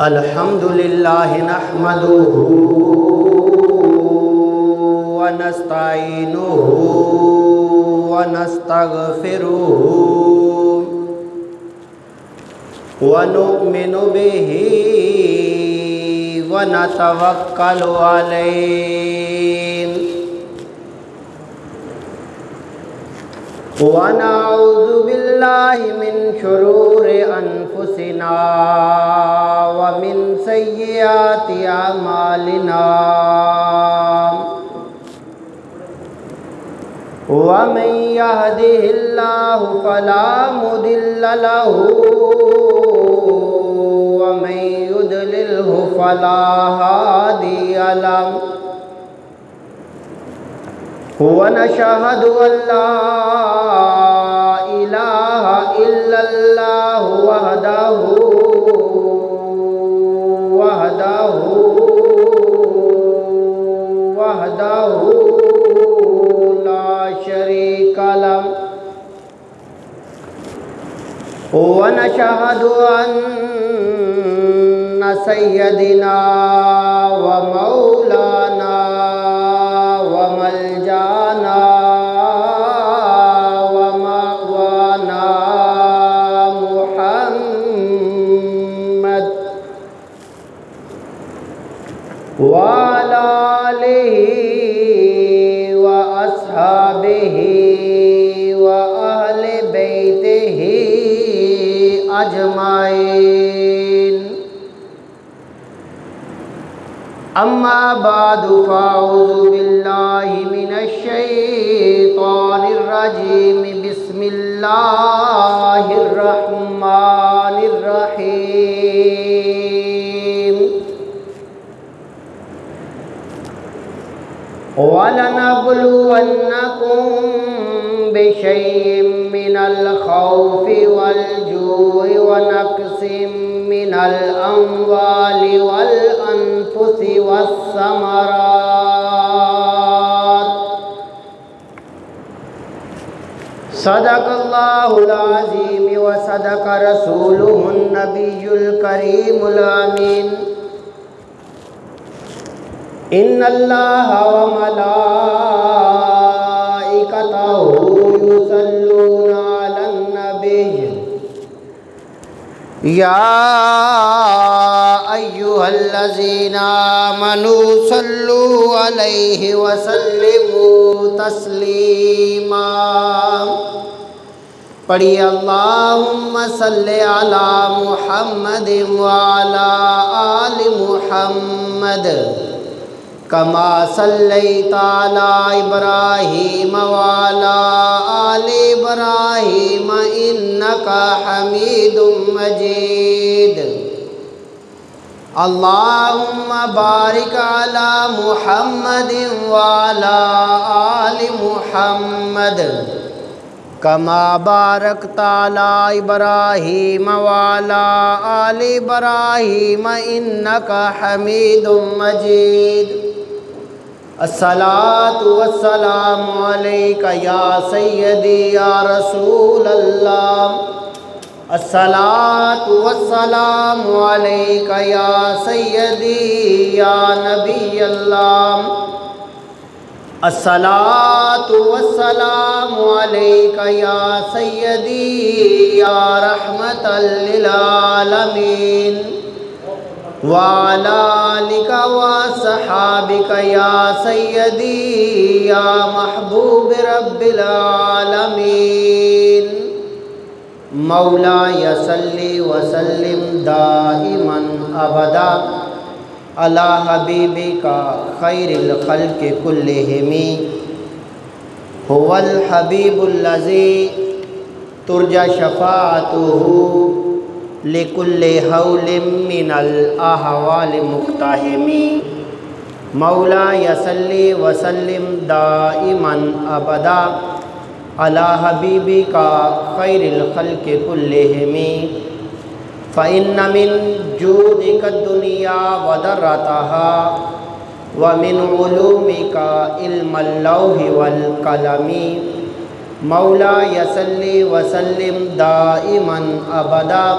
الحمد لله نحمده ونستعينه ونستغفره ونؤمن به ونتوكل عليه ونعوذ بالله من شرور أنفسنا ومن سيئات أعمالنا ومن يهده الله فلا مضل له ومن يضلله فلا هادي له ونشهد أن لا إله إلا الله وحده لا شريك له ونشهد أن سيدنا ومولانا وملجانا ومأوانا محمد وعلى آله وأصحابه وأهل بيته أجمعين أما بعد فأعوذ بالله من الشيطان الرجيم بسم الله الرحمن الرحيم وَلَنَبْلُوَنَّكُمْ بِشَيْءٍ مِّنَ الْخَوْفِ وَالْجُوعِ وَنَقْصٍ مِّنَ الْأَمْوَالِ وَالْأَنفُسِ وَالثَّمَرَاتِ صدق الله العظيم وصدق رسوله النبي الكريم الأمين إن الله وملائكته يصلون على النبي يا أيها الذين آمنوا صلوا عليه وسلموا تسليما پڑھیے اللہم صلی علی محمد وعلی آل محمد كما صليت على إبراهيم وعلى آل إبراهيم إنك حميد مجيد اللهم بارك على محمد وعلى آل محمد كما باركت على إبراهيم وعلى آل إبراهيم إنك حميد مجيد الصلاة والسلام عليك يا سيدي يا رسول الله الصلاة والسلام عليك يا سيدي يا نبي الله الصلاة والسلام عليك يا سيدي يا رحمة للعالمين وعلى آلك وصحابك يا سيدي يا محبوب رب العالمين مولاي صل وسلم دائما أبدا على حبيبك خير الخلق كلهم هو الحبيب الذي ترجى شفاعته لكل حول من الأحوال مقتحم مولاي صل وسلم دائما أبدا على حبيبك خير الخلق كلهم فإن من جودك الدنيا وضرتها ومن علومك علم اللوح والقلم مولاي صل وسلم دائما أبدا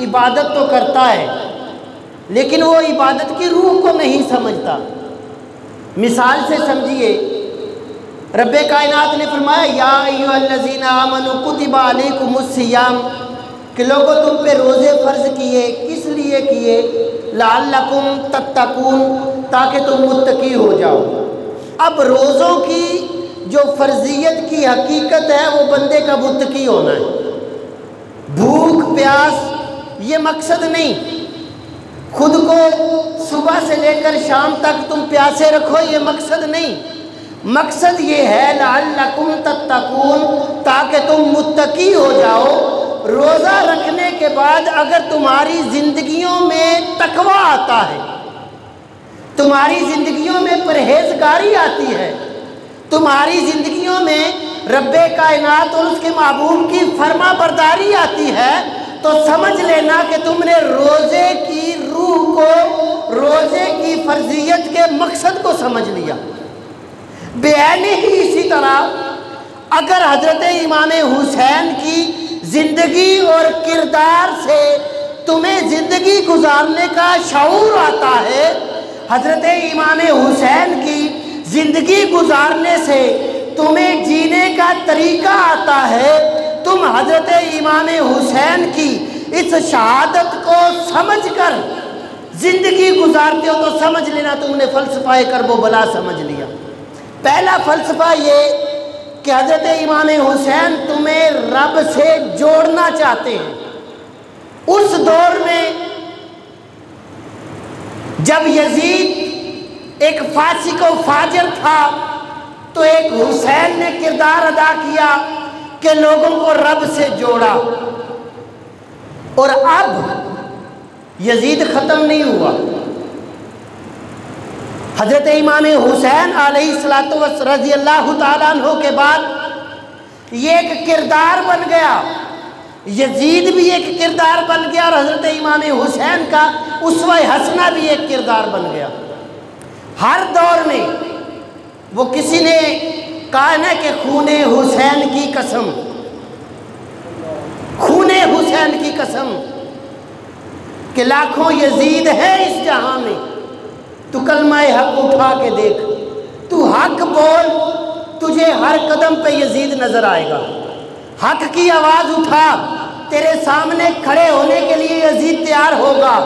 عبادت تو کرتا ہے لیکن وہ عبادت کی روح کو نہیں سمجھتا۔ مثال سے سمجھیے، رب کائنات نے فرمایا یا ایھا الذین آمنوا کتب علیکم الصیام، کہ لوگوں تم پہ روزے فرض کیے، کس لیے کیے؟ لعلکم تتقون، تاکہ تم متقی ہو جاؤ۔ اب روزوں کی جو فرضیت کی حقیقت ہے وہ بندے کا متقی ہونا ہے۔ بھوک پیاس یہ مقصد نہیں، خود کو صبح سے لے کر شام تک تم پیاسے رکھو یہ مقصد نہیں، مقصد یہ ہے لعلکم تتقون، تاکہ تم متقی ہو جاؤ۔ روزہ رکھنے کے بعد اگر تمہاری زندگیوں میں تقوی آتا ہے، تمہاری زندگیوں میں پرہیزگاری آتی ہے، تمہاری زندگیوں میں رب کائنات اور اس کے محبوب کی فرما برداری آتی ہے، تو سمجھ لینا کہ تم نے روزے کی روح کو، روزے کی فرضیت کے مقصد کو سمجھ لیا۔ بعین ہی اسی طرح اگر حضرت امام حسین کی زندگی اور کردار سے تمہیں زندگی گزارنے کا شعور آتا ہے، حضرت امام حسین کی زندگی گزارنے سے تمہیں جینے کا طریقہ آتا ہے، تم حضرت امام حسین کی اس شہادت کو سمجھ کر زندگی گزارتے ہو تو سمجھ لینا تم نے فلسفہ کرب و بلا سمجھ لیا۔ پہلا فلسفہ یہ کہ حضرت امام حسین تمہیں رب سے جوڑنا چاہتے ہیں۔ اس دور میں جب یزید ایک فاسق و فاجر تھا تو ایک حسین نے کردار ادا کیا کہ لوگوں کو رب سے جوڑا، اور اب یزید ختم نہیں ہوا۔ حضرت امام حسین علیہ الصلوۃ رضی اللہ تعالیٰ عنہ کے بعد یہ ایک کردار بن گیا، یزید بھی ایک کردار بن گیا اور حضرت امام حسین کا اسوہ حسنہ بھی ایک کردار بن گیا۔ ہر دور میں وہ کسی نے کہا نا کہ خون حسین کی قسم، خون حسین کی قسم، کہ لاکھوں یزید ہے اس جہاں میں، تو کلمہ حق اٹھا کے دیکھ، تو حق بول، تجھے ہر قدم پہ یزید نظر آئے گا۔ حق کی آواز اٹھا، تیرے سامنے کھڑے ہونے کے لیے یزید تیار ہوگا۔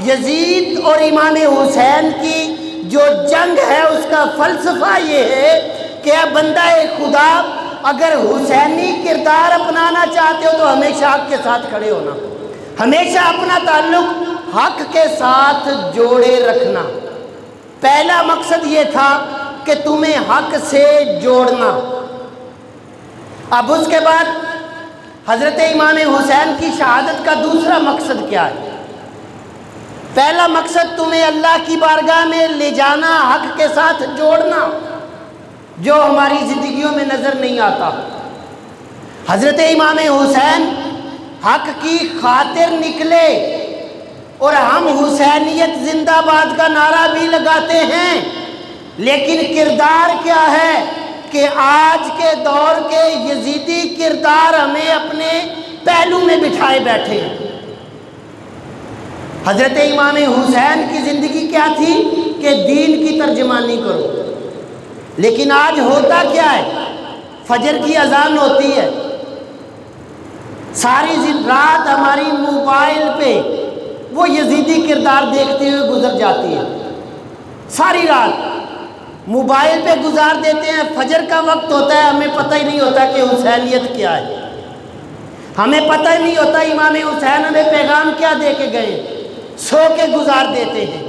یزید اور امام حسین کی جو جنگ ہے اس کا فلسفہ یہ ہے کہ اے بندہ خدا، اگر حسینی کردار اپنانا چاہتے ہو تو ہمیشہ حق کے ساتھ کھڑے ہونا، ہمیشہ اپنا تعلق حق کے ساتھ جوڑے رکھنا۔ پہلا مقصد یہ تھا کہ تمہیں حق سے جوڑنا۔ اب اس کے بعد حضرت امام حسین کی شہادت کا دوسرا مقصد کیا ہے؟ پہلا مقصد تمہیں اللہ کی بارگاہ میں لے جانا، حق کے ساتھ جوڑنا، جو ہماری زندگیوں میں نظر نہیں آتا۔ حضرت امام حسین حق کی خاطر نکلے، اور ہم حسینیت زندہ باد کا نعرہ بھی لگاتے ہیں، لیکن کردار کیا ہے کہ آج کے دور کے یزیدی کردار ہمیں اپنے پہلو میں بٹھائے بیٹھے ہیں۔ حضرت امام حسین کی زندگی کیا تھی کہ دین کی ترجمانی کرو، لیکن آج ہوتا کیا ہے؟ فجر کی اذان ہوتی ہے، ساری رات ہماری موبائل پہ وہ یزیدی کردار دیکھتے ہوئے گزر جاتی ہے، ساری رات موبائل پہ گزار دیتے ہیں۔ فجر کا وقت ہوتا ہے، ہمیں پتہ ہی نہیں ہوتا کہ حسینیت کیا ہے، ہمیں پتہ ہی نہیں ہوتا امام حسین ہمیں پیغام کیا دے کے گئے، سو کے گزار دیتے ہیں۔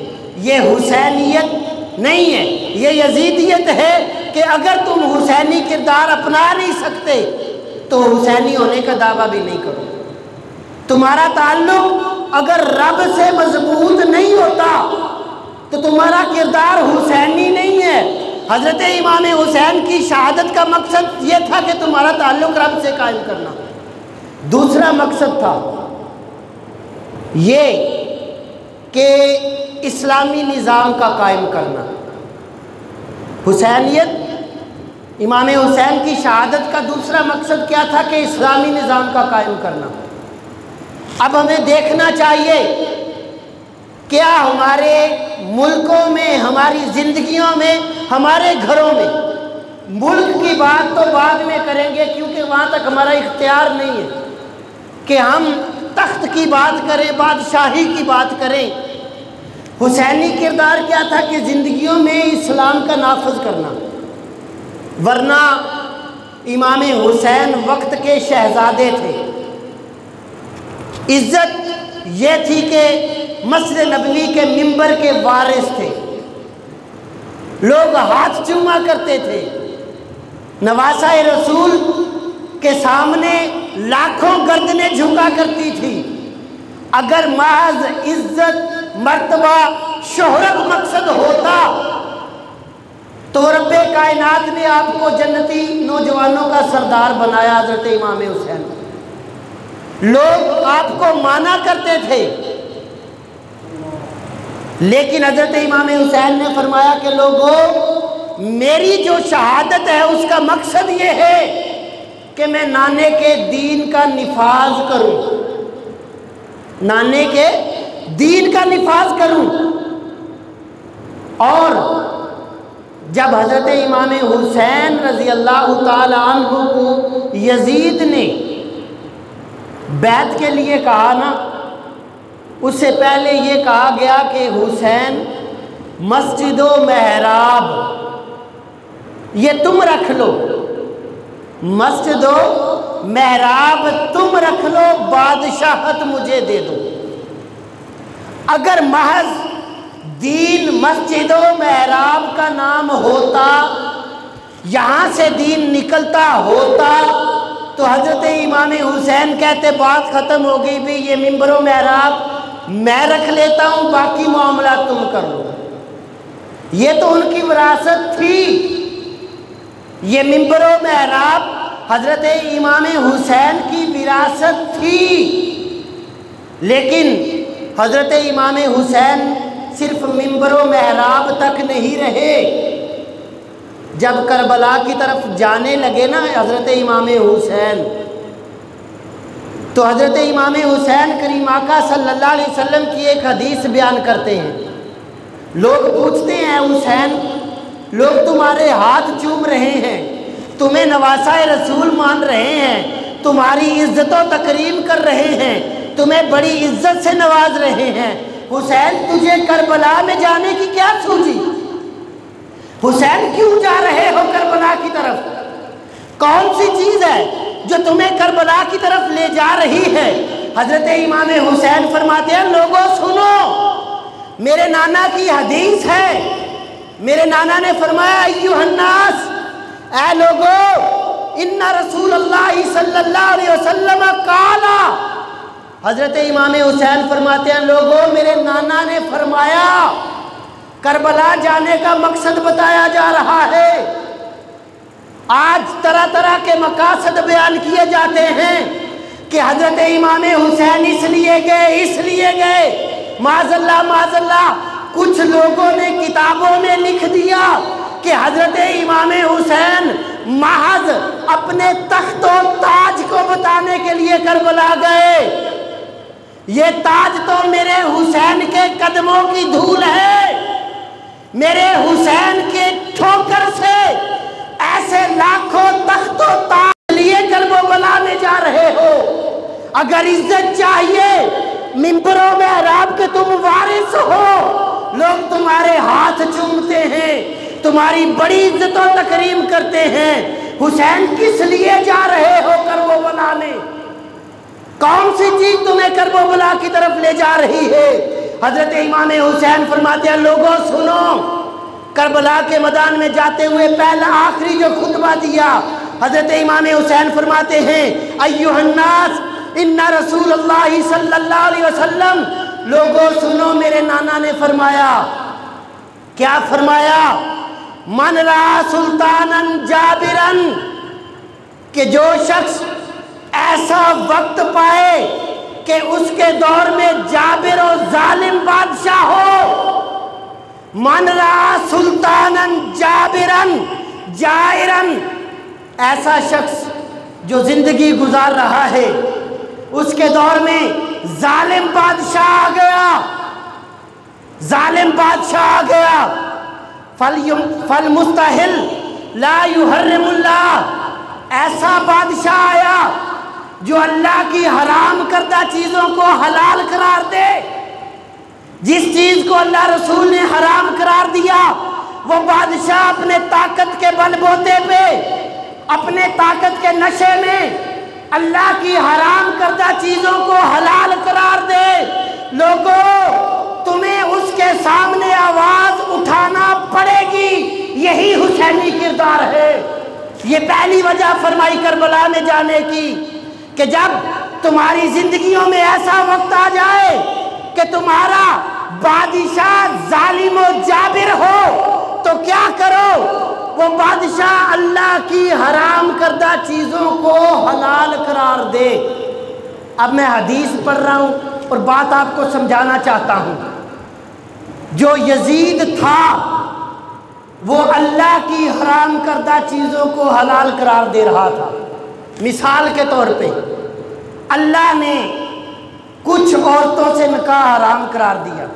یہ حسینیت نہیں ہے، یہ یزیدیت ہے کہ اگر تم حسینی کردار اپنا نہیں سکتے تو حسینی ہونے کا دعویٰ بھی نہیں کرو۔ تمہارا تعلق اگر رب سے مضبوط نہیں ہوتا تو تمہارا کردار حسینی نہیں ہے۔ حضرت امام حسین کی شہادت کا مقصد یہ تھا کہ تمہارا تعلق رب سے قائم کرنا۔ دوسرا مقصد تھا یہ کہ اسلامی نظام کا قائم کرنا۔ حسینیت، امام حسین کی شہادت کا دوسرا مقصد کیا تھا کہ اسلامی نظام کا قائم کرنا۔ اب ہمیں دیکھنا چاہیے کیا ہمارے ملکوں میں، ہماری زندگیوں میں، ہمارے گھروں میں، ملک کی بات تو بعد میں کریں گے کیونکہ وہاں تک ہمارا اختیار نہیں ہے کہ ہم تخت کی بات کریں، بادشاہی کی بات کریں۔ حسینی کردار کیا تھا کہ زندگیوں میں اسلام کا نافذ کرنا، ورنہ امام حسین وقت کے شہزادے تھے۔ عزت یہ تھی کہ مسجد نبوی کے منبر کے وارث تھے، لوگ ہاتھ چوما کرتے تھے، نواسہ رسول کے سامنے لاکھوں گردنیں جھکا کرتی تھی۔ اگر محض عزت، مرتبہ، شہرت مقصد ہوتا تو رب کائنات نے آپ کو جنتی نوجوانوں کا سردار بنایا، حضرت امام حسین۔ لوگ آپ کو مانا کرتے تھے، لیکن حضرت امام حسین نے فرمایا کہ لوگوں، میری جو شہادت ہے اس کا مقصد یہ ہے کہ میں نانے کے دین کا نفاذ کروں، نانے کے دین کا نفاذ کروں۔ اور جب حضرت امام حسین رضی اللہ تعالی عنہ کو یزید نے بیعت کے لیے کہا نا، اس سے پہلے یہ کہا گیا کہ حسین مسجد و محراب یہ تم رکھ لو، مسجد و محراب تم رکھ لو، بادشاہت مجھے دے دو۔ اگر محض دین مسجد و محراب کا نام ہوتا، یہاں سے دین نکلتا ہوتا تو حضرت امام حسین کہتے بات ختم ہو گئی بھی، یہ منبر و محراب میں رکھ لیتا ہوں، باقی معاملات تم کر لو۔ یہ تو ان کی وراثت تھی، یہ منبر و محراب حضرت امام حسین کی وراثت تھی۔ لیکن حضرت امام حسین صرف منبر و محراب تک نہیں رہے، جب کربلا کی طرف جانے لگے نا حضرت امام حسین، تو حضرت امام حسین کریم آقا صلی اللہ علیہ وسلم کی ایک حدیث بیان کرتے ہیں۔ لوگ پوچھتے ہیں حسین، لوگ تمہارے ہاتھ چوم رہے ہیں، تمہیں نواسہ رسول مان رہے ہیں، تمہاری عزت و تکریم کر رہے ہیں، تمہیں بڑی عزت سے نواز رہے ہیں، حسین تجھے کربلا میں جانے کی کیا سوچی؟ حسین کیوں جا رہے ہو کربلا کی طرف؟ کون سی چیز ہے جو تمہیں کربلا کی طرف لے جا رہی ہے؟ حضرت امام حسین فرماتے ہیں لوگوں سنو، میرے نانا کی حدیث ہے، میرے نانا نے فرمایا ایھا الناس، اے لوگو، ان رسول اللہ صلی اللہ علیہ وسلم قالا، حضرت امام حسین فرماتے ہیں لوگوں، میرے نانا نے فرمایا، کربلا جانے کا مقصد بتایا جا رہا ہے۔ آج طرح طرح کے مقاصد بیان کیے جاتے ہیں کہ حضرت امام حسین اس لیے گئے، معاذ اللہ، کچھ لوگوں نے کتابوں میں لکھ دیا کہ حضرت امام حسین محض اپنے تخت و تاج کو بتانے کے لیے کربلا گئے۔ یہ تاج تو میرے حسین کے قدموں کی دھول ہے، میرے حسین کے ٹھوکر سے ایسے لاکھوں تخت و تاج لیے کربلا میں جا رہے ہو۔ اگر عزت چاہیے منبر و محراب کے تم وارث ہو، لوگ تمہارے ہاتھ چومتے ہیں، تمہاری بڑی عزت و تکریم کرتے ہیں، حسین کس لیے جا رہے ہو کربلا میں؟ کون سی چیز تمہیں کربلا کی طرف لے جا رہی ہے؟ حضرت امام حسین فرماتے ہیں لوگوں سنو، کربلا کے میدان میں جاتے ہوئے پہلا آخری جو خطبہ دیا، حضرت امام حسین فرماتے ہیں ایھا الناس ان رسول اللہ صلی اللہ علیہ وسلم، لوگوں سنو، میرے نانا نے فرمایا، کیا فرمایا؟ من را سلطانا جابرا، کہ جو شخص ایسا وقت پائے کہ اس کے دور میں جابر و ظالم بادشاہ ہو، من را سلطانا جابرا جائرا، ایسا شخص جو زندگی گزار رہا ہے، اس کے دور میں ظالم بادشاہ آ گیا، ظالم بادشاہ آ گیا۔ فالمستحل لا یحرم اللہ، ایسا بادشاہ آیا جو اللہ کی حرام کردہ چیزوں کو حلال قرار دے۔ جس چیز کو اللہ رسول نے حرام قرار دیا، وہ بادشاہ اپنے طاقت کے بل بوتے پہ، اپنے طاقت کے نشے میں اللہ کی حرام کردہ چیزوں کو حلال قرار دے۔ لوگوں، تمہیں اس کے سامنے آواز اٹھانا پڑے گی، یہی حسینی کردار ہے۔ یہ پہلی وجہ فرمائی کربلا میں جانے کی کہ جب تمہاری زندگیوں میں ایسا وقت آ جائے کہ تمہارا بادشاہ ظالم و جابر ہو تو کیا کرو؟ وہ بادشاہ اللہ کی حرام کردہ چیزوں کو حلال قرار دے۔ اب میں حدیث پڑھ رہا ہوں اور بات آپ کو سمجھانا چاہتا ہوں۔ جو یزید تھا وہ اللہ کی حرام کردہ چیزوں کو حلال قرار دے رہا تھا۔ مثال کے طور پہ اللہ نے کچھ عورتوں سے نکاح حرام قرار دیا۔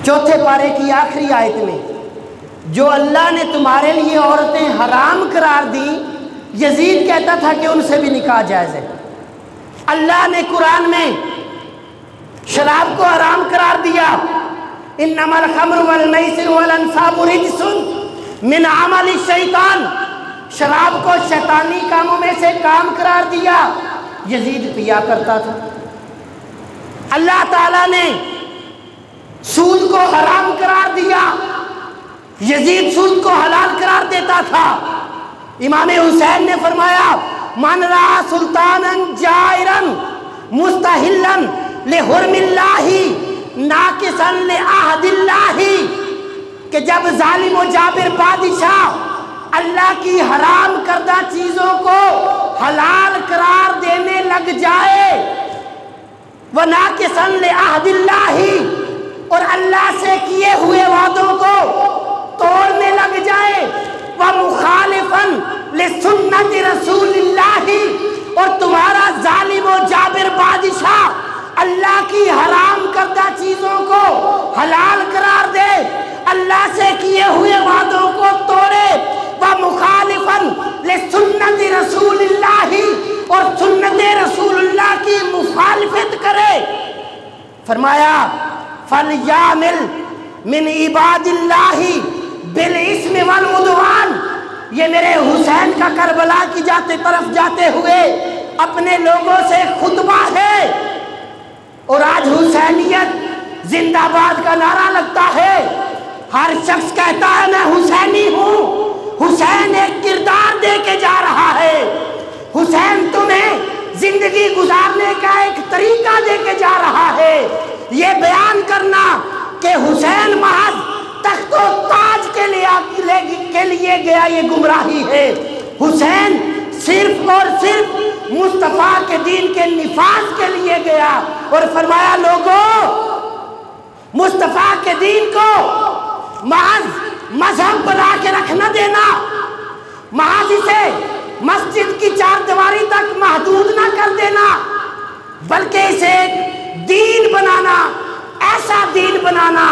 چوتھے پارے کی آخری آیت میں جو اللہ نے تمہارے لیے عورتیں حرام قرار دی، یزید کہتا تھا کہ ان سے بھی نکاح جائز ہے۔ اللہ نے قرآن میں شراب کو حرام قرار دیا، انما الخمر والمیسر والانصاب رجس من عمل الشیطان، شراب کو شیطانی کاموں میں سے کام قرار دیا، یزید پیا کرتا تھا۔ اللہ تعالیٰ نے سود کو حرام قرار دیا، یزید سود کو حلال قرار دیتا تھا۔ امام حسین نے فرمایا من رأى سلطانا جائرا مستحلا لحرم اللہ ناقصا لعہد اللہ، کہ جب ظالم و جابر بادشاہ اللہ کی حرام کردہ چیزوں کو حلال قرار دینے لگ جائے، وَنَاقِصًا لِعَهْدِ اللَّهِ، اور اللہ سے کیے ہوئے وعدوں کو توڑنے لگ جائے، وَمُخَالِفًا لِسُنَّةِ رَسُولِ اللَّهِ، اور تمہارا ظالم و جابر بادشاہ اللہ کی حرام کردہ چیزوں کو حلال قرار دے، اللہ سے کیے ہوئے وعدوں کو توڑے، وَمُخَالِفًا لِسُنَّةِ رَسُولِ اللَّهِ، اور سنت رسول اللہ کی مخالفت کرے۔ فرمایا فَلْيَعْمِلْ مِنْ عِبَادِ اللَّهِ بِالْإِثْمِ وَالْعُدْوَانِ، یہ میرے حسین کا کربلا کی طرف جاتے ہوئے اپنے لوگوں سے خطبہ ہے۔ اور آج حسینیت زندہ باد کا نعرہ لگتا ہے، ہر شخص کہتا ہے میں حسینی ہوں۔ حسین ایک کردار دے کے جا رہا ہے، حسین تمہیں زندگی گزارنے کا ایک طریقہ دے کے جا رہا ہے۔ یہ بیان کرنا کہ حسین محض تخت و تاج کے لیے گیا، یہ گمراہی ہے۔ حسین صرف اور صرف مصطفیٰ کے دین کے نفاذ کے لیے گیا، اور فرمایا لوگوں، مصطفیٰ کے دین کو محض مذہب بنا کے رکھ نہ دینا، محض اسے مسجد کی چار دیواری تک محدود نہ کر دینا، بلکہ اسے ایک دین بنانا، ایسا دین بنانا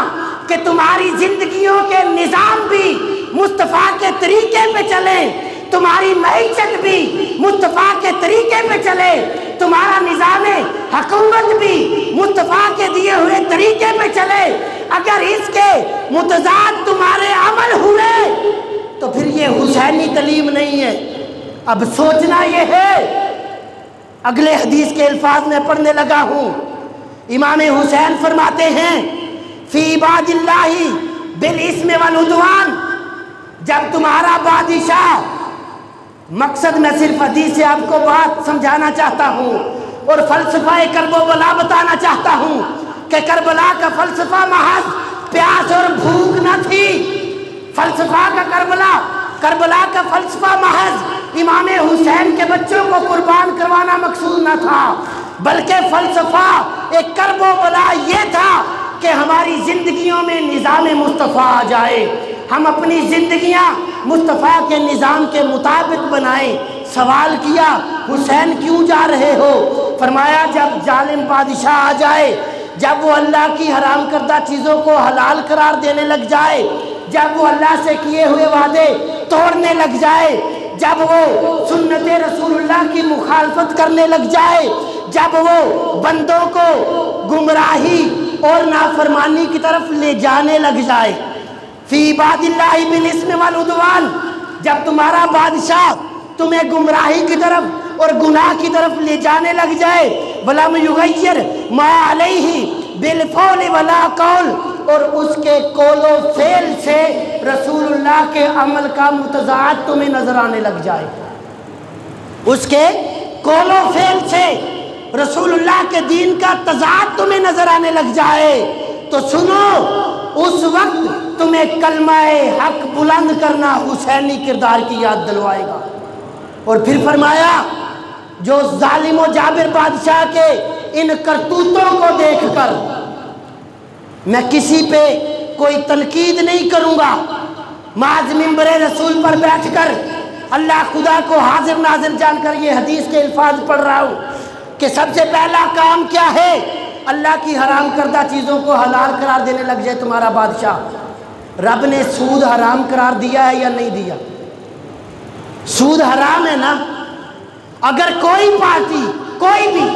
کہ تمہاری زندگیوں کے نظام بھی مصطفیٰ کے طریقے پہ چلیں، تمہاری معیشت بھی مصطفیٰ کے طریقے پہ چلے، تمہارا نظام حکومت بھی مصطفیٰ کے دیے ہوئے طریقے پہ چلے۔ اگر اس کے متضاد تمہارے عمل ہوئے تو پھر یہ حسینی تعلیم نہیں ہے۔ اب سوچنا یہ ہے، اگلے حدیث کے الفاظ میں پڑھنے لگا ہوں، امام حسین فرماتے ہیں فی عباد اللہ بالاسم والعدوان، جب تمہارا بادشاہ، مقصد میں صرف حدیث سے آپ کو بات سمجھانا چاہتا ہوں اور فلسفہ کرب و بلا بتانا چاہتا ہوں کہ کربلا کا فلسفہ محض پیاس اور بھوک نہ تھی۔ فلسفہ کا کربلا کا فلسفہ محض امام حسین کے بچوں کو قربان کروانا مقصود نہ تھا، بلکہ فلسفہ ایک کرب و بلا یہ تھا کہ ہماری زندگیوں میں نظام مصطفیٰ آ جائے، ہم اپنی زندگیاں مصطفیٰ کے نظام کے مطابق بنائیں۔ سوال کیا حسین کیوں جا رہے ہو؟ فرمایا جب ظالم بادشاہ آ جائے، جب وہ اللہ کی حرام کردہ چیزوں کو حلال قرار دینے لگ جائے، جب وہ اللہ سے کیے ہوئے وعدے توڑنے لگ جائے، جب وہ سنت رسول اللہ کی مخالفت کرنے لگ جائے، جب وہ بندوں کو گمراہی اور نافرمانی کی طرف لے جانے لگ جائے، فی عباد اللہ بالاسم والعدوان، جب تمہارا بادشاہ تمہیں گمراہی کی طرف اور گناہ کی طرف لے جانے لگ جائے، وَلَمْ يُغَيِّرْ مَا عَلَيْهِ بِالْفَوْلِ وَلَا قَوْلِ، اور اس کے قول و فعل سے رسول اللہ کے عمل کا متضاد تمہیں نظر آنے لگ جائے، اس کے قول و فعل سے رسول اللہ کے دین کا تضاد تمہیں نظر آنے لگ جائے، تو سنو اس وقت تمہیں کلمہ حق بلند کرنا حسینی کردار کی یاد دلوائے گا۔ اور پھر فرمایا جو ظالم و جابر بادشاہ کے ان کرتوتوں کو دیکھ کر میں کسی پہ کوئی تنقید نہیں کروں گا، معاذ منبر رسول پر بیٹھ کر اللہ خدا کو حاضر ناظر جان کر یہ حدیث کے الفاظ پڑھ رہا ہوں کہ سب سے پہلا کام کیا ہے؟ اللہ کی حرام کردہ چیزوں کو حلال قرار دینے لگ جائے تمہارا بادشاہ۔ رب نے سود حرام قرار دیا ہے یا نہیں دیا؟ سود حرام ہے نا۔ اگر کوئی پارٹی کوئی بھی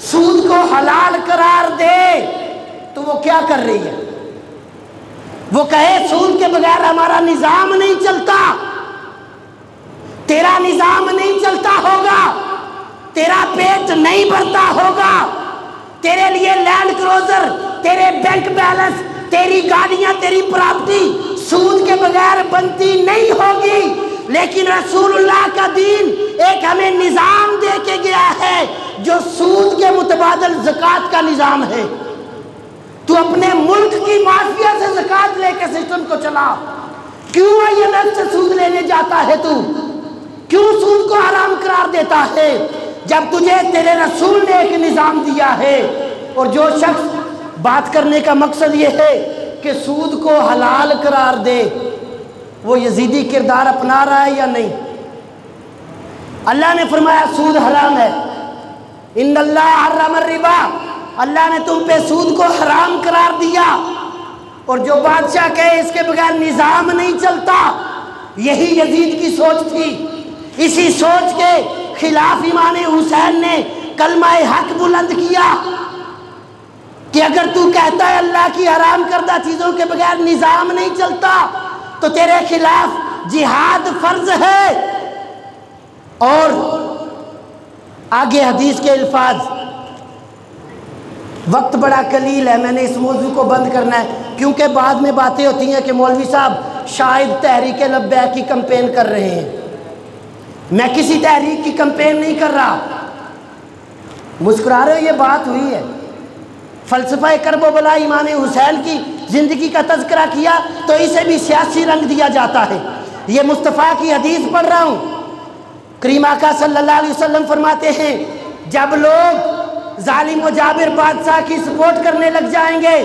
سود کو حلال قرار دے تو وہ کیا کر رہی ہے؟ وہ کہے سود کے بغیر ہمارا نظام نہیں چلتا، تیرا نظام نہیں چلتا ہوگا، تیرا پیٹ نہیں بھرتا ہوگا، تیرے لیے لینڈ کروزر، تیرے بینک بیلنس، تیری گاڑیاں، تیری پراپرٹی سود کے بغیر بنتی نہیں ہوگی، لیکن رسول اللہ کا دین ایک ہمیں نظام دے کے گیا ہے جو سود کے متبادل زکوٰۃ کا نظام ہے۔ تو اپنے ملک کی مافیا سے زکوٰۃ لے کے سسٹم کو چلا، کیوں IMF سے سود لینے جاتا ہے؟ تو کیوں سود کو حرام قرار دیتا ہے جب تجھے تیرے رسول نے ایک نظام دیا ہے؟ اور جو شخص بات کرنے کا مقصد یہ ہے کہ سود کو حلال قرار دے، وہ یزیدی کردار اپنا رہا ہے یا نہیں؟ اللہ نے فرمایا سود حرام ہے، ان اللہ حرم الربا، اللہ نے تم پہ سود کو حرام قرار دیا۔ اور جو بادشاہ کہے اس کے بغیر نظام نہیں چلتا، یہی یزید کی سوچ تھی۔ اسی سوچ کے خلاف امام حسین نے کلمہ حق بلند کیا کہ اگر تو کہتا ہے اللہ کی حرام کردہ چیزوں کے بغیر نظام نہیں چلتا تو تیرے خلاف جہاد فرض ہے۔ اور آگے حدیث کے الفاظ، وقت بڑا قلیل ہے، میں نے اس موضوع کو بند کرنا ہے کیونکہ بعد میں باتیں ہوتی ہیں کہ مولوی صاحب شاید تحریک لبیک کی کمپین کر رہے ہیں۔ میں کسی تحریک کی کمپین نہیں کر رہا۔ مسکرا رہے ہو، یہ بات ہوئی ہے۔ فلسفہ کرب و بلا امام حسین کی زندگی کا تذکرہ کیا تو اسے بھی سیاسی رنگ دیا جاتا ہے۔ یہ مصطفیٰ کی حدیث پڑھ رہا ہوں، کریم آقا صلی اللہ علیہ وسلم فرماتے ہیں جب لوگ ظالم و جابر بادشاہ کی سپورٹ کرنے لگ جائیں گے،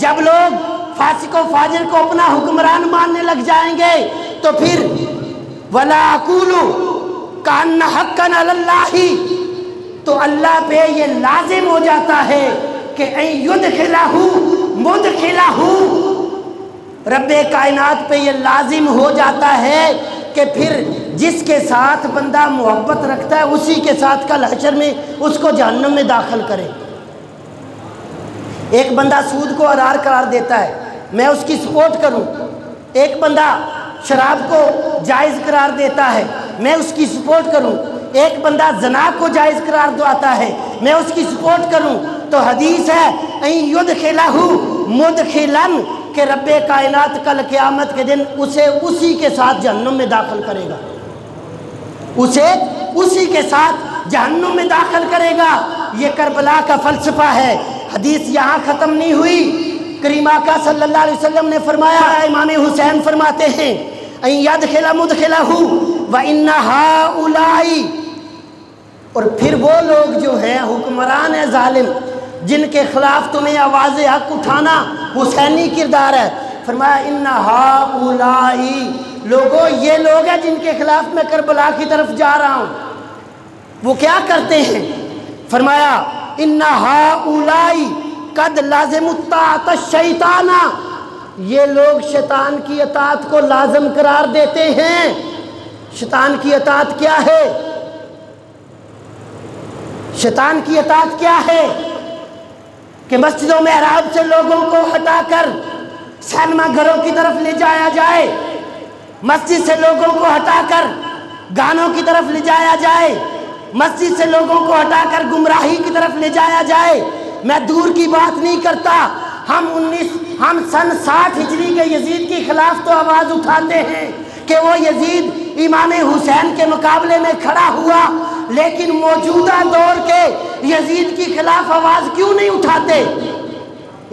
جب لوگ فاسق و فاجر کو اپنا حکمران ماننے لگ جائیں گے تو پھر وَلَا أَقُولُ كَأَنَّ حَقًّا عَلَى اللَّهِ، تو اللہ پہ یہ لازم ہو جاتا ہے کہ اَن يُدْخِلَهُ مُدْخِلَهُ، رب کائنات پہ یہ لازم ہو جاتا ہے کہ پھر جس کے ساتھ بندہ محبت رکھتا ہے اسی کے ساتھ کل حشر میں اس کو جہنم میں داخل کرے۔ ایک بندہ سود کو حرام قرار دیتا ہے، میں اس کی سپورٹ کروں۔ ایک بندہ شراب کو جائز قرار دیتا ہے، میں اس کی سپورٹ کروں۔ ایک بندہ زنا کو جائز قرار داتا ہے، میں اس کی سپورٹ کروں۔ تو حدیث ہے اَن يُدْخِلَهُ مُدْخِلًا، کہ رب کائنات کل قیامت کے دن اسے اسی کے ساتھ جہنم میں داخل کرے گا، اسے اسی کے ساتھ جہنم میں داخل کرے گا۔ یہ کربلا کا فلسفہ ہے۔ حدیث یہاں ختم نہیں ہوئی، کریم آقا صلی اللہ علیہ وسلم نے فرمایا، امام حسین فرماتے ہیں اَن يَدْخِلَ مُدْخِلَهُ وَإِنَّ هَؤُلَاءِ، اور پھر وہ لوگ جو ہیں حکمران ہیں ظالم جن کے خلاف تمہیں آواز حق اٹھانا حسینی کردار ہے، فرمایا اِنَّ هَؤُلَاءِ لوگوں یہ لوگ ہیں جن کے خلاف میں کربلا کی طرف جا رہا ہوں، وہ کیا کرتے ہیں؟ فرمایا اِنَّ هَؤُلَاءِ قَدْ لَازِمُ الطَّاعَةَ الشَّيْطَانَ، یہ لوگ شیطان کی اطاعت کو لازم قرار دیتے ہیں۔ شیطان کی اطاعت کیا ہے؟ شیطان کی اطاعت کیا ہے؟ کہ مسجد و محراب سے لوگوں کو ہٹا کر سینما گھروں کی طرف لے جایا جائے، مسجد سے لوگوں کو ہٹا کر گانوں کی طرف لے جایا جائے، مسجد سے لوگوں کو ہٹا کر گمراہی کی طرف لے جایا جائے۔ میں دور کی بات نہیں کرتا، ہم سن 60 ہجری کے یزید کے خلاف تو آواز اٹھاتے ہیں کہ وہ یزید امام حسین کے مقابلے میں کھڑا ہوا، لیکن موجودہ دور کے یزید کے خلاف آواز کیوں نہیں اٹھاتے؟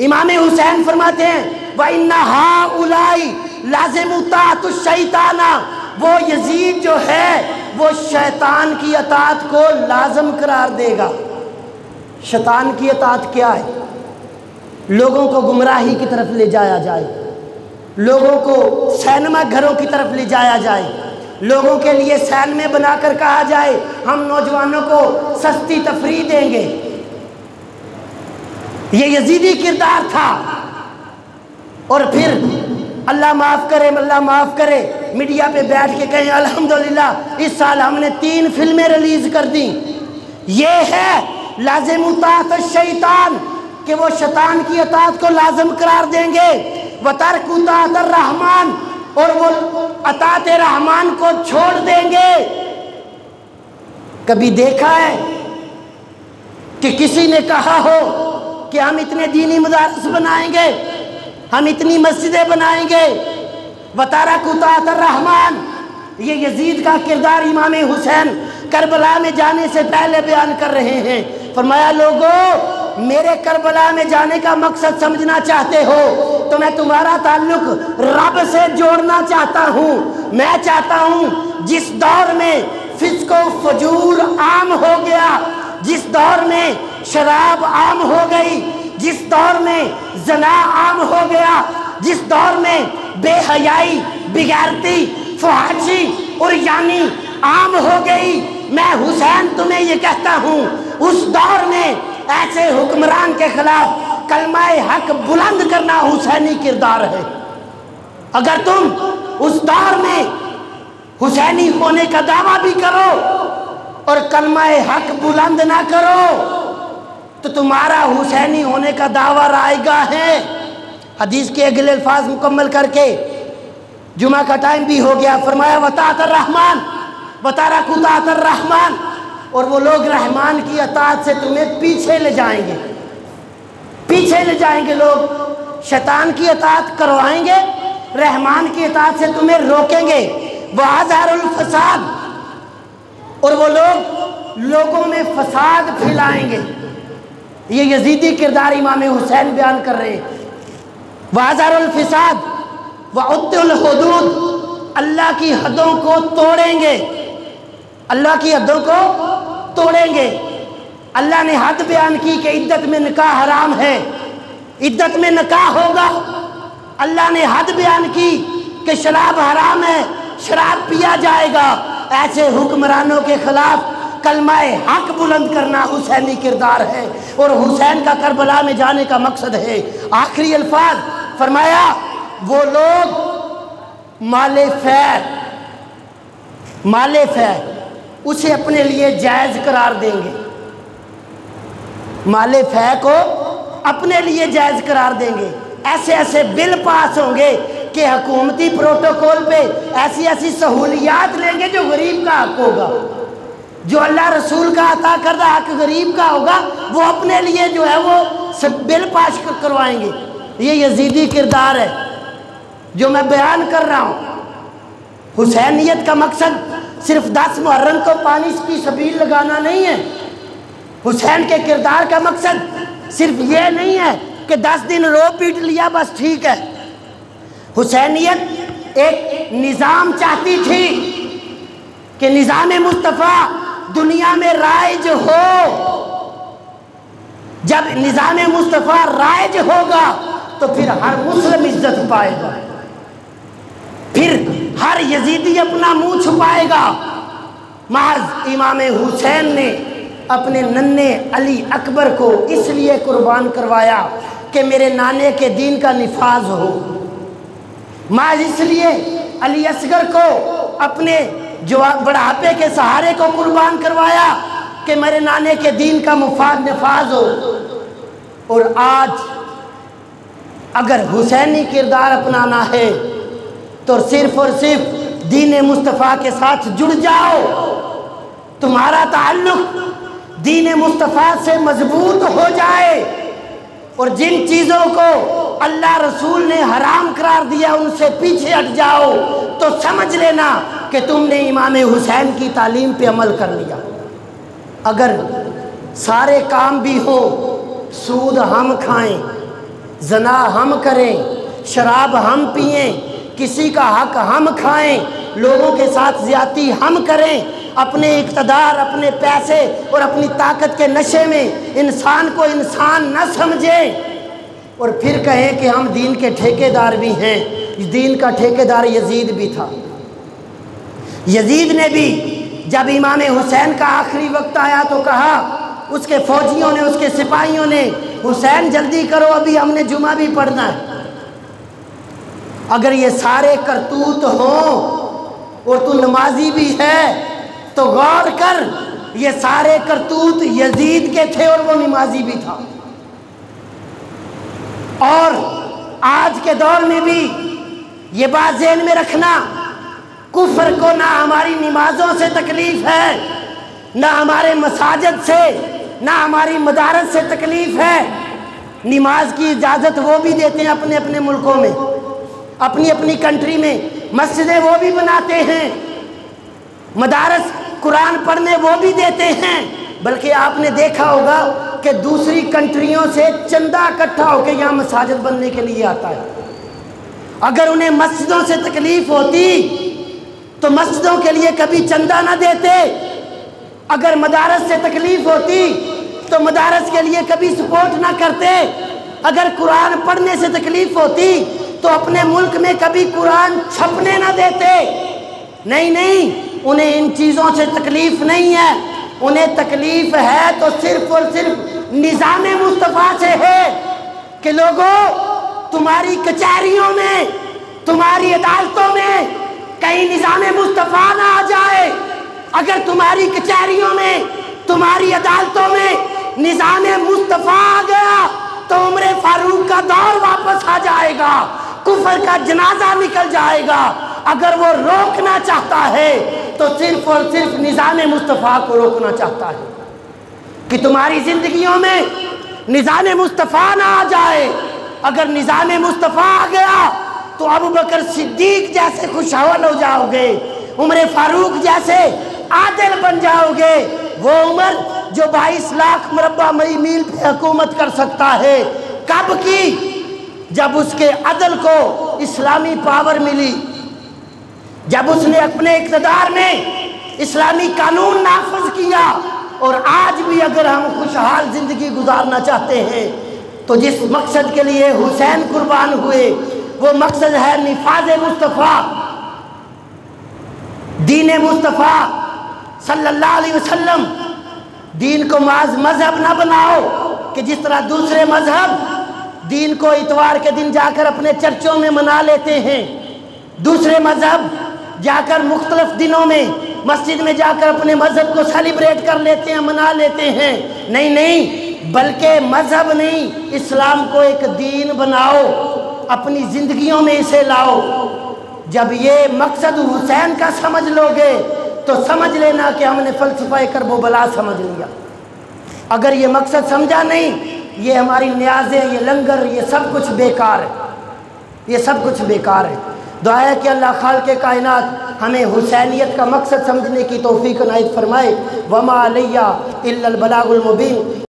امام حسین فرماتے ہیں وَإِنَّ هَؤُلَاءِ لَازِمُ طَاعَةُ الشَّيْطَانَ، وہ یزید جو ہے وہ شیطان کی اطاعت کو لازم قرار دے گا۔ شیطان کی اطاعت کیا ہے؟ لوگوں کو گمراہی کی طرف لے جایا جائے، لوگوں کو سینما گھروں کی طرف لے جایا جائے، لوگوں کے لیے سینمے بنا کر کہا جائے ہم نوجوانوں کو سستی تفریح دیں گے۔ یہ یزیدی کردار تھا۔ اور پھر اللہ معاف کرے، اللہ معاف کرے، میڈیا پہ بیٹھ کے کہیں الحمدللہ اس سال ہم نے 3 فلمیں ریلیز کر دیں۔ یہ ہے لازم طاعت الشیطان کہ وہ شیطان کی اطاعت کو لازم قرار دیں گے، وترک طاعت الرحمن، اور وہ اطاعت رحمان کو چھوڑ دیں گے۔ کبھی دیکھا ہے کہ کسی نے کہا ہو کہ ہم اتنے دینی مدارس بنائیں گے، ہم اتنی مسجدیں بنائیں گے، وترک طاعت الرحمن؟ یہ یزید کا کردار امام حسین کربلا میں جانے سے پہلے بیان کر رہے ہیں۔ فرمایا لوگوں، میرے کربلا میں جانے کا مقصد سمجھنا چاہتے ہو تو میں تمہارا تعلق رب سے جوڑنا چاہتا ہوں۔ میں چاہتا ہوں جس دور میں فسق و فجور عام ہو گیا، جس دور میں شراب عام ہو گئی، جس دور میں زنا عام ہو گیا، جس دور میں بے حیائی، بغیرتی، فحاشی اور یعنی عام ہو گئی، میں حسین تمہیں یہ کہتا ہوں اس دور میں ایسے حکمران کے خلاف کلمہ حق بلند کرنا حسینی کردار ہے۔ اگر تم اس دور میں حسینی ہونے کا دعویٰ بھی کرو اور کلمہ حق بلند نہ کرو تو تمہارا حسینی ہونے کا دعویٰ رائگاں ہے۔ حدیث کے اگلے الفاظ مکمل کر کے جمعہ کا ٹائم بھی ہو گیا۔ فرمایا وطاعت الرحمن وترک طاعت الرحمن، اور وہ لوگ رحمان کی اطاعت سے تمہیں پیچھے لے جائیں گے، پیچھے لے جائیں گے۔ لوگ شیطان کی اطاعت کروائیں گے، رحمان کی اطاعت سے تمہیں روکیں گے۔ وَأَظْهَرُ الْفَسَادِ، اور وہ لوگ لوگوں میں فساد پھیلائیں گے۔ یہ یزیدی کردار امام حسین بیان کر رہے ہیں۔ وَأَظْهَرُ الْفَسَادِ وَعُدُّ الْحُدُودِ، اللہ کی حدوں کو توڑیں گے، اللہ کی حدوں کو توڑیں گے۔ اللہ نے حد بیان کی کہ عدت میں نکاح حرام ہے، عدت میں نکاح ہوگا۔ اللہ نے حد بیان کی کہ شراب حرام ہے، شراب پیا جائے گا۔ ایسے حکمرانوں کے خلاف کلمہ حق بلند کرنا حسینی کردار ہے، اور حسین کا کربلا میں جانے کا مقصد ہے۔ آخری الفاظ فرمایا وہ لوگ مال فے اسے اپنے لیے جائز قرار دیں گے، مال فے کو اپنے لیے جائز قرار دیں گے۔ ایسے ایسے بل پاس ہوں گے کہ حکومتی پروٹوکول پہ ایسی ایسی سہولیات لیں گے جو غریب کا حق ہوگا، جو اللہ رسول کا عطا کردہ حق غریب کا ہوگا، وہ اپنے لیے جو ہے وہ بل پاس کروائیں گے۔ یہ یزیدی کردار ہے جو میں بیان کر رہا ہوں۔ حسینیت کا مقصد صرف 10 محرم کو پانی کی سبیل لگانا نہیں ہے۔ حسین کے کردار کا مقصد صرف یہ نہیں ہے کہ 10 دن رو پیٹ لیا بس ٹھیک ہے۔ حسینیت ایک نظام چاہتی تھی کہ نظام مصطفیٰ دنیا میں رائج ہو۔ جب نظام مصطفیٰ رائج ہوگا تو پھر ہر مسلم عزت پائے گا۔ پھر ہر یزیدی اپنا منہ چھپائے گا۔ محض امام حسین نے اپنے ننھے علی اکبر کو اس لیے قربان کروایا کہ میرے نانے کے دین کا نفاذ ہو، محض اس لیے علی اصغر کو اپنے بڑھاپے کے سہارے کو قربان کروایا کہ میرے نانے کے دین کا نفاذ ہو۔ اور آج اگر حسینی کردار اپنانا ہے تو صرف اور صرف دین مصطفیٰ کے ساتھ جڑ جاؤ، تمہارا تعلق دین مصطفیٰ سے مضبوط ہو جائے، اور جن چیزوں کو اللہ رسول نے حرام قرار دیا ان سے پیچھے ہٹ جاؤ، تو سمجھ لینا کہ تم نے امام حسین کی تعلیم پہ عمل کر لیا۔ اگر سارے کام بھی ہو، سود ہم کھائیں، زنا ہم کریں، شراب ہم پئیں، کسی کا حق ہم کھائیں، لوگوں کے ساتھ زیادتی ہم کریں، اپنے اقتدار، اپنے پیسے اور اپنی طاقت کے نشے میں انسان کو انسان نہ سمجھیں، اور پھر کہیں کہ ہم دین کے ٹھیکیدار بھی ہیں۔ دین کا ٹھیکیدار یزید بھی تھا۔ یزید نے بھی جب امام حسین کا آخری وقت آیا تو کہا، اس کے فوجیوں نے، اس کے سپاہیوں نے، حسین جلدی کرو، ابھی ہم نے جمعہ بھی پڑھنا ہے۔ اگر یہ سارے کرتوت ہوں اور تو نمازی بھی ہے تو غور کر، یہ سارے کرتوت یزید کے تھے اور وہ نمازی بھی تھا۔ اور آج کے دور میں بھی یہ بات ذہن میں رکھنا، کفر کو نہ ہماری نمازوں سے تکلیف ہے، نہ ہمارے مساجد سے، نہ ہماری مدارس سے تکلیف ہے۔ نماز کی اجازت وہ بھی دیتے ہیں اپنے اپنے ملکوں میں، اپنی اپنی کنٹری میں، مسجدیں وہ بھی بناتے ہیں، مدارس قرآن پڑھنے وہ بھی دیتے ہیں، بلکہ آپ نے دیکھا ہوگا کہ دوسری کنٹریوں سے چندہ اکٹھا ہو کے یہاں مساجد بننے کے لیے آتا ہے۔ اگر انہیں مسجدوں سے تکلیف ہوتی تو مسجدوں کے لیے کبھی چندہ نہ دیتے، اگر مدارس سے تکلیف ہوتی تو مدارس کے لیے کبھی سپورٹ نہ کرتے، اگر قرآن پڑھنے سے تکلیف ہوتی تو اپنے ملک میں کبھی قرآن چھپنے نہ دیتے۔ نہیں، انہیں ان چیزوں سے تکلیف نہیں ہے، انہیں تکلیف ہے تو صرف اور صرف نظام مصطفیٰ سے ہے کہ لوگوں، تمہاری کچہریوں میں، تمہاری عدالتوں میں کہیں نظام مصطفیٰ نہ آ جائے۔ اگر تمہاری کچہریوں میں، تمہاری عدالتوں میں نظام مصطفیٰ آ گیا تو عمر فاروق کا دور واپس آ جائے گا، کفر کا جنازہ نکل جائے گا۔ اگر وہ روکنا چاہتا ہے تو صرف اور صرف نظام مصطفیٰ کو روکنا چاہتا ہے کہ تمہاری زندگیوں میں نظام مصطفیٰ نہ آ جائے۔ اگر نظام مصطفیٰ آ گیا تو ابوبکر صدیق جیسے خوشحال ہو جاؤ گے، عمر فاروق جیسے عادل بن جاؤ گے۔ وہ عمر جو 22 لاکھ مربع میل پہ حکومت کر سکتا ہے، کب کی؟ جب اس کے عدل کو اسلامی پاور ملی، جب اس نے اپنے اقتدار میں اسلامی قانون نافذ کیا۔ اور آج بھی اگر ہم خوشحال زندگی گزارنا چاہتے ہیں تو جس مقصد کے لیے حسین قربان ہوئے وہ مقصد ہے نفاذ مصطفیٰ، دین مصطفیٰ صلی اللہ علیہ وسلم۔ دین کو محض مذہب نہ بناؤ کہ جس طرح دوسرے مذہب دین کو اتوار کے دن جا کر اپنے چرچوں میں منا لیتے ہیں، دوسرے مذہب جا کر مختلف دنوں میں مسجد میں جا کر اپنے مذہب کو سیلیبریٹ کر لیتے ہیں، منا لیتے ہیں۔ نہیں، بلکہ مذہب نہیں، اسلام کو ایک دین بناؤ، اپنی زندگیوں میں اسے لاؤ۔ جب یہ مقصد حسین کا سمجھ لو گے تو سمجھ لینا کہ ہم نے فلسفہ کرب و بلا سمجھ لیا۔ اگر یہ مقصد سمجھا نہیں، یہ ہماری نیازیں، یہ لنگر، یہ سب کچھ بیکار ہے، یہ سب کچھ بیکار ہے۔ دعا ہے کہ اللہ خالق کائنات ہمیں حسینیت کا مقصد سمجھنے کی توفیق عنایت فرمائے۔ وما علیہ الا البلاغ المبین۔